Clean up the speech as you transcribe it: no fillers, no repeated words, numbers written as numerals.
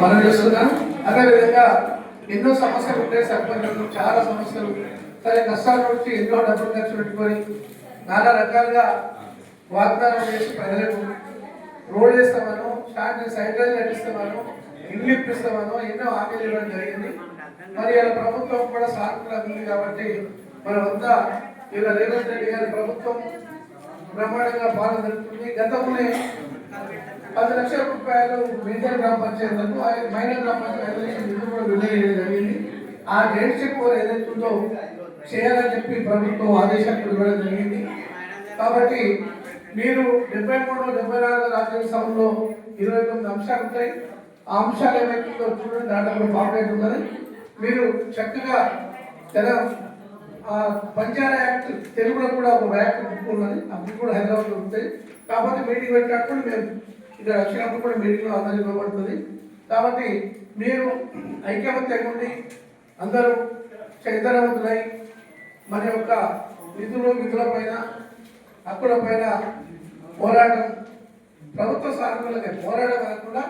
మనం చేస్తున్నాం. అదేవిధంగా ఎన్నో సమస్యలు ఉంటాయి సర్పంచులు, చాలా సమస్యలు. సరే కష్టాల నుంచి ఎన్నో డబ్బులు ఖర్చు పెట్టుకొని నానా రకాలుగా వాగ్దానం చేసి ప్రజలకు రోడ్ వేస్తామను, సైడ్ రైలు నడిపిస్తామను, ఇల్లు ఇప్పిస్తామను ఎన్నో హామీలు ఇవ్వడం జరిగింది. మరి ఇలా ప్రభుత్వం కూడా సానుకూలంగా ఉంది కాబట్టి మనమంతా ఇలా రేవంత్ రెడ్డి గారి ప్రభుత్వం బ్రహ్మాండంగా పాలన జరుగుతుంది. గతంలోనే 10 లక్షల రూపాయలు మేజర్ గ్రామ పంచాయతీలకు మైనర్ గ్రామ పంచాయతీ కూడా విడుదల జరిగింది. ఆ డేట్ చెక్ ఏదైతుందో చేయాలని చెప్పి ప్రభుత్వం ఆదేశాలు ఇవ్వడం జరిగింది. కాబట్టి మీరు 73, 74 రాజ్యాంగ సభలో 29 అంశాలు ఉంటాయి. ఆ అంశాలు ఏమైతుందో చూడండి, దాంట్లో కూడా పాపరేట్ ఉన్నది. మీరు చక్కగా పంచాయత్ యాక్ట్ తెలుగులో కూడా ఒక యాక్ట్ బుక్ ఉన్నది. ఆ బుక్ కూడా హైదరాబాద్లో ఉంటాయి. కాబట్టి మీటింగ్ పెట్టినప్పుడు మేము ఇక్కడ వచ్చినప్పుడు కూడా మీటింగ్లో అందరూ ఇవ్వబడుతుంది. కాబట్టి మీరు ఐక్యమత్యంగా ఉండి అందరూ చైతన్యవంతులై మన యొక్క నిధుల పైన హక్కుల పైన పోరాటం ప్రభుత్వ సాధనలకే పోరాటం కాకుండా